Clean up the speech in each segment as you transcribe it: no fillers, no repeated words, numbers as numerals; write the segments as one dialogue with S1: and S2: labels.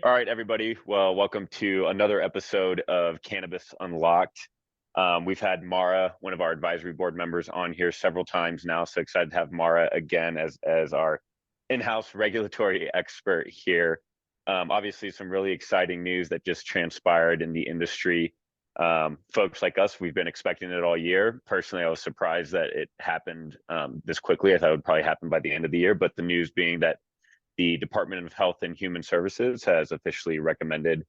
S1: All right, everybody. Well, welcome to another episode of Cannabis Unlocked. We've had Mara, one of our advisory board members, on here several times now. So excited to have Mara again as our in-house regulatory expert here. Obviously, some really exciting news that just transpired in the industry. Folks like us, we've been expecting it all year. Personally, I was surprised that it happened this quickly. I thought it would probably happen by the end of the year, but the news being that the Department of Health and Human Services has officially recommended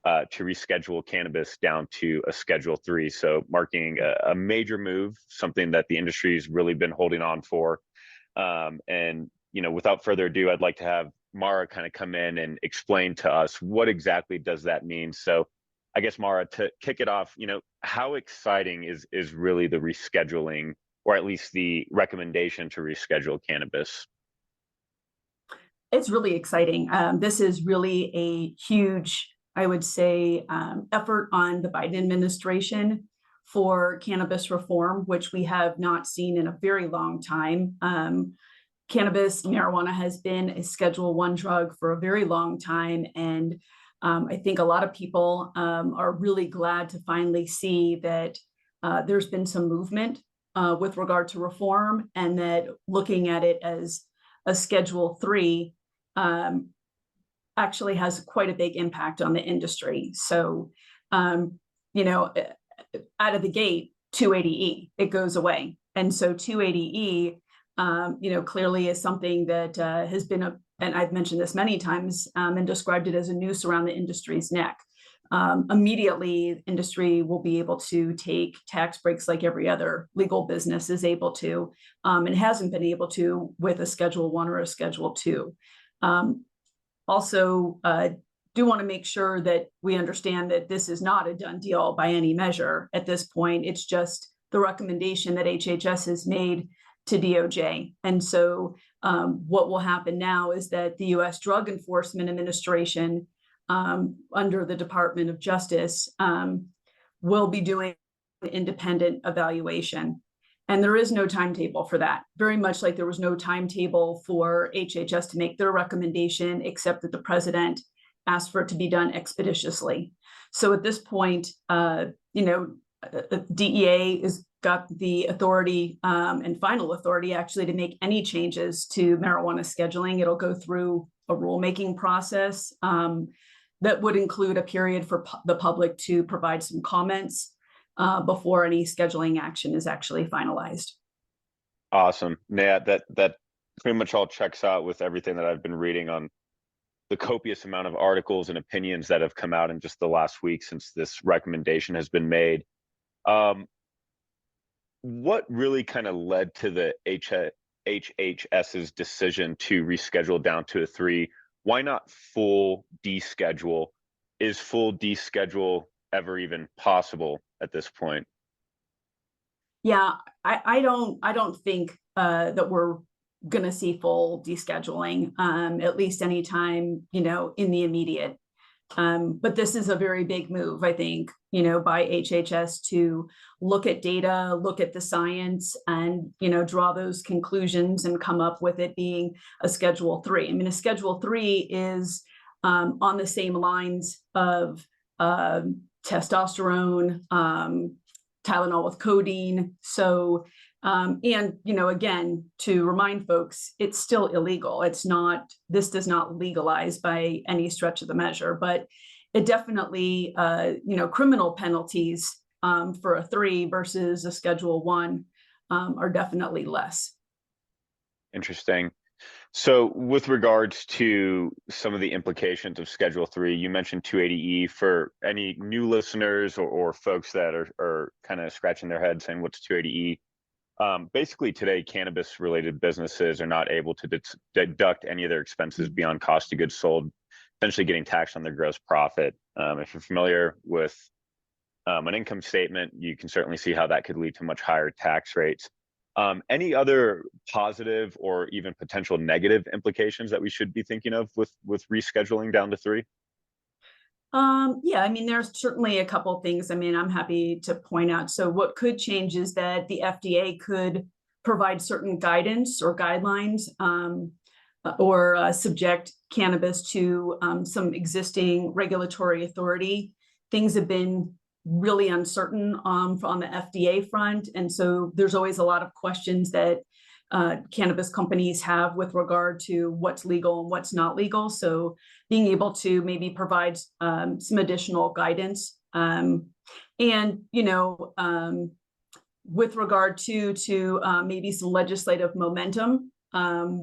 S1: to reschedule cannabis down to a Schedule 3. So marking a major move, something that the industry's really been holding on for. And, without further ado, I'd like to have Mara kind of come in and explain to us what exactly does that mean. So I guess, Mara, to kick it off, how exciting is really the rescheduling, or at least the recommendation to reschedule cannabis?
S2: It's really exciting. This is really a huge, I would say, effort on the Biden administration for cannabis reform, which we have not seen in a very long time. Marijuana has been a Schedule 1 drug for a very long time. And I think a lot of people are really glad to finally see that there's been some movement with regard to reform, and that looking at it as a Schedule 3 actually has quite a big impact on the industry. So, out of the gate, 280E, it goes away. And so 280E, clearly is something that has been and I've mentioned this many times and described it as a noose around the industry's neck. Immediately, industry will be able to take tax breaks like every other legal business is able to, and hasn't been able to with a Schedule 1 or a Schedule 2. Also, do want to make sure that we understand that this is not a done deal by any measure at this point. It's just the recommendation that HHS has made to DOJ. And so what will happen now is that the U.S. Drug Enforcement Administration, under the Department of Justice, will be doing an independent evaluation. And there is no timetable for that, very much like there was no timetable for HHS to make their recommendation, except that the president asked for it to be done expeditiously. So at this point, DEA has got the authority and final authority actually to make any changes to marijuana scheduling. It'll go through a rulemaking process that would include a period for the public to provide some comments before any scheduling action is actually finalized.
S1: Awesome. Yeah, that pretty much all checks out with everything that I've been reading on the copious amount of articles and opinions that have come out in just the last week since this recommendation has been made. What really kind of led to the HHS's decision to reschedule down to a 3? Why not full deschedule? Is full deschedule ever even possible at this point?
S2: Yeah, I don't think that we're going to see full descheduling, at least anytime, in the immediate. But this is a very big move, I think, by HHS to look at data, look at the science, and, draw those conclusions and come up with it being a Schedule 3. I mean, a Schedule 3 is on the same lines of testosterone, Tylenol with codeine. So, again, to remind folks, it's still illegal. This does not legalize by any stretch of the measure, but it definitely, criminal penalties for a 3 versus a Schedule 1 are definitely less.
S1: Interesting. So with regards to some of the implications of Schedule 3, you mentioned 280E. For any new listeners or folks that are kind of scratching their head saying, what's 280E? Basically today, cannabis related businesses are not able to deduct any of their expenses beyond cost of goods sold, essentially getting taxed on their gross profit. If you're familiar with an income statement, you can certainly see how that could lead to much higher tax rates. Any other positive or even potential negative implications that we should be thinking of with rescheduling down to 3?
S2: Yeah, I mean, there's certainly a couple of things. I mean, I'm happy to point out. So what could change is that the FDA could provide certain guidance or guidelines or subject cannabis to some existing regulatory authority. Things have been really uncertain on the FDA front. And so there's always a lot of questions that cannabis companies have with regard to what's legal and what's not legal. So being able to maybe provide some additional guidance and, with regard to maybe some legislative momentum,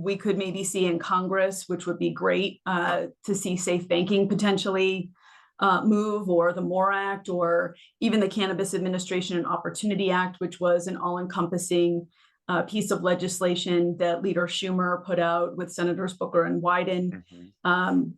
S2: we could maybe see in Congress, which would be great to see safe banking potentially move, or the MORE Act, or even the Cannabis Administration and Opportunity Act, which was an all-encompassing piece of legislation that Leader Schumer put out with Senators Booker and Wyden. Mm-hmm.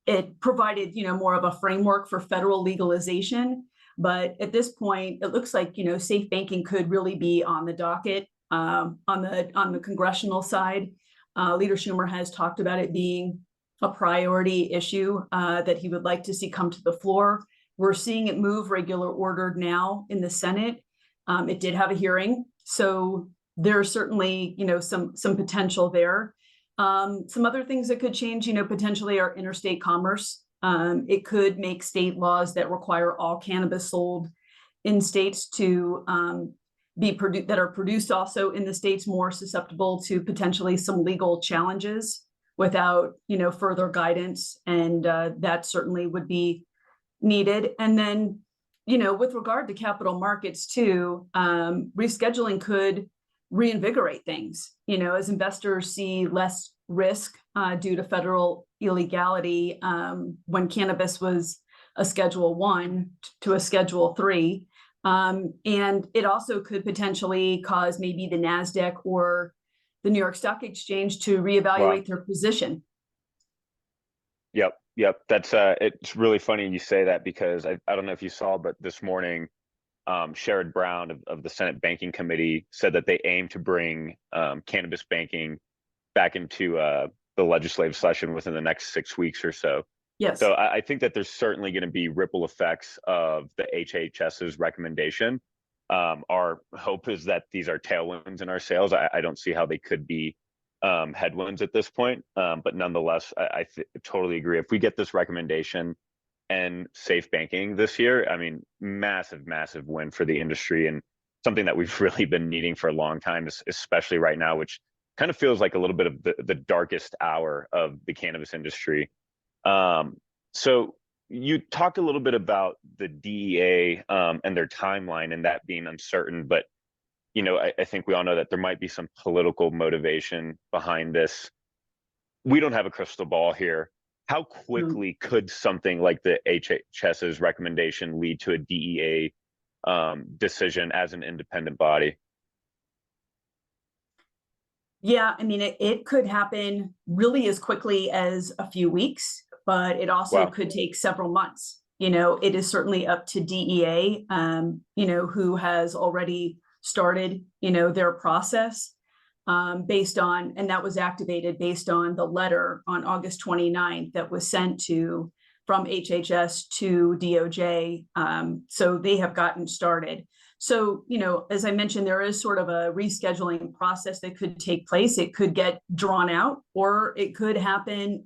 S2: It provided, more of a framework for federal legalization. But at this point, it looks like, safe banking could really be on the docket on the congressional side. Leader Schumer has talked about it being a priority issue that he would like to see come to the floor. We're seeing it move regular ordered now in the Senate. It did have a hearing, so there's certainly, some potential there. Some other things that could change, potentially are interstate commerce. It could make state laws that require all cannabis sold in states to that are produced also in the states more susceptible to potentially some legal challenges without, further guidance. And that certainly would be needed. And then, with regard to capital markets too, rescheduling could reinvigorate things, as investors see less risk due to federal illegality when cannabis was a Schedule 1 to a Schedule 3. And it also could potentially cause maybe the NASDAQ or the New York Stock Exchange to reevaluate their position.
S1: Yep. That's it's really funny you say that, because I don't know if you saw, but this morning, Sherrod Brown of the Senate Banking Committee said that they aim to bring cannabis banking back into the legislative session within the next 6 weeks or so.
S2: Yes.
S1: So I think that there's certainly going to be ripple effects of the HHS's recommendation. Our hope is that these are tailwinds in our sales. I don't see how they could be headwinds at this point. But nonetheless, I totally agree. If we get this recommendation and safe banking this year, I mean, massive win for the industry, and something that we've really been needing for a long time, especially right now, which kind of feels like a little bit of the darkest hour of the cannabis industry. So you talked a little bit about the DEA and their timeline and that being uncertain, but I think we all know that there might be some political motivation behind this. We don't have a crystal ball here. How quickly could something like the HHS's recommendation lead to a DEA decision as an independent body?
S2: Yeah, I mean, it could happen really as quickly as a few weeks, but it also could take several months. It is certainly up to DEA, who has already started, their process based on, and that was activated based on the letter on August 29th that was sent from HHS to DOJ. So they have gotten started. So, as I mentioned, there is sort of a rescheduling process that could take place. It could get drawn out, or it could happen,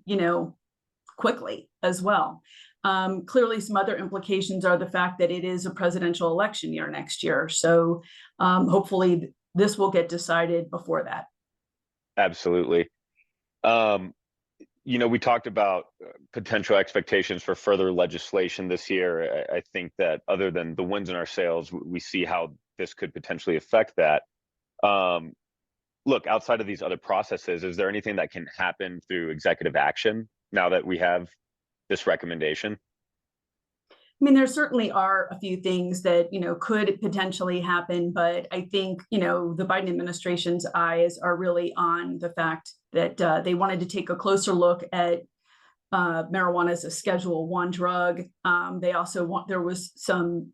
S2: quickly as well. Clearly, some other implications are the fact that it is a presidential election year next year. So hopefully this will get decided before that.
S1: Absolutely. We talked about potential expectations for further legislation this year. I think that other than the wins in our sales, we see how this could potentially affect that. Look, outside of these other processes, is there anything that can happen through executive action now that we have this recommendation?
S2: I mean, there certainly are a few things that, could potentially happen, but I think, the Biden administration's eyes are really on the fact that they wanted to take a closer look at marijuana as a Schedule 1 drug. They also there was some,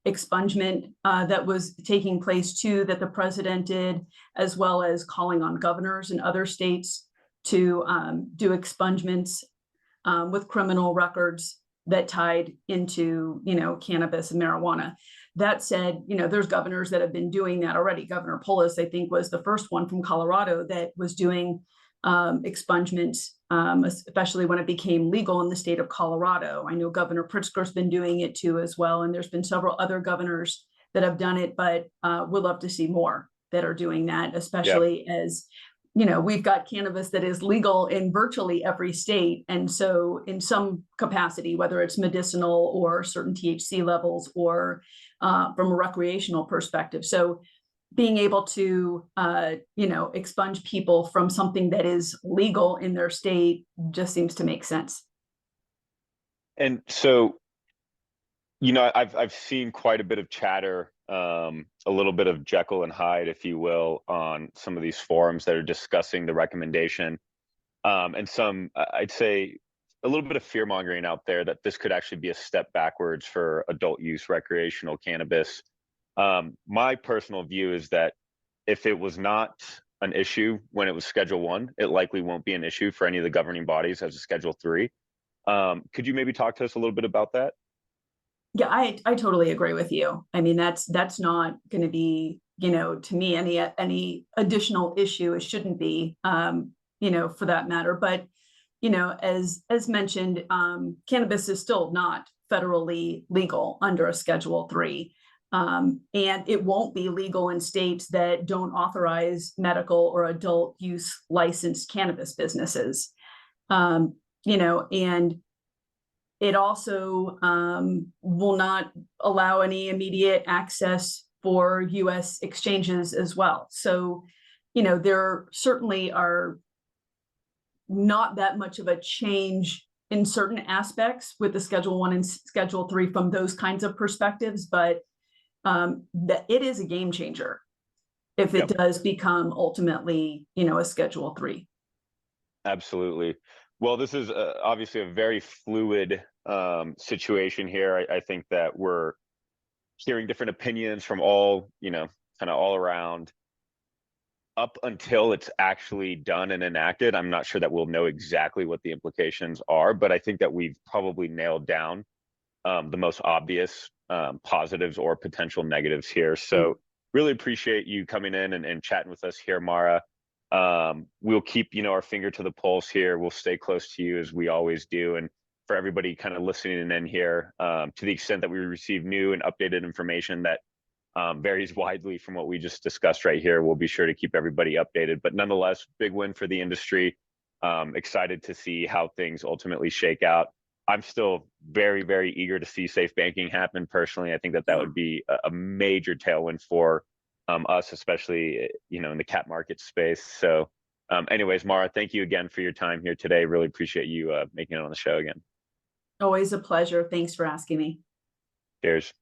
S2: expungement that was taking place too, that the president did, as well as calling on governors in other states to do expungements with criminal records that tied into, cannabis and marijuana. That said, there's governors that have been doing that already. Governor Polis, I think, was the first one from Colorado that was doing expungement, especially when it became legal in the state of Colorado. I know Governor Pritzker's been doing it too as well, and there's been several other governors that have done it, but we'd love to see more that are doing that, especially as, you know, we've got cannabis that is legal in virtually every state. And so in some capacity, whether it's medicinal or certain THC levels or from a recreational perspective. So being able to, you know, expunge people from something that is legal in their state just seems to make sense.
S1: And so, you know, I've seen quite a bit of chatter, a little bit of Jekyll and Hyde, if you will, on some of these forums that are discussing the recommendation, and some, I'd say, a little bit of fear mongering out there that this could actually be a step backwards for adult use recreational cannabis. My personal view is that if it was not an issue when it was Schedule 1, it likely won't be an issue for any of the governing bodies as a Schedule 3. Could you maybe talk to us a little bit about that?
S2: Yeah, I totally agree with you. I mean, that's not going to be, you know, to me, any additional issue. It shouldn't be, you know, for that matter. But, you know, as mentioned, cannabis is still not federally legal under a Schedule 3. And it won't be legal in states that don't authorize medical or adult use licensed cannabis businesses. You know, and it also will not allow any immediate access for US exchanges as well. So, you know, there certainly are not that much of a change in certain aspects with the Schedule 1 and Schedule 3 from those kinds of perspectives, but that it is a game changer if it does become ultimately, you know, a Schedule 3.
S1: Absolutely. Well, this is obviously a very fluid situation here. I think that we're hearing different opinions from all, you know, kind of all around. Up until it's actually done and enacted, I'm not sure that we'll know exactly what the implications are, but I think that we've probably nailed down the most obvious positives or potential negatives here. So really appreciate you coming in and chatting with us here, Mara. We'll keep, you know, our finger to the pulse here. We'll stay close to you as we always do. And for everybody kind of listening in here, to the extent that we receive new and updated information that varies widely from what we just discussed right here, we'll be sure to keep everybody updated. But nonetheless, big win for the industry. Excited to see how things ultimately shake out. I'm still very, very eager to see safe banking happen personally. I think that would be a major tailwind for us, especially, you know, in the cap market space. So anyways, Mara, thank you again for your time here today. Really appreciate you making it on the show again.
S2: Always a pleasure. Thanks for asking me.
S1: Cheers.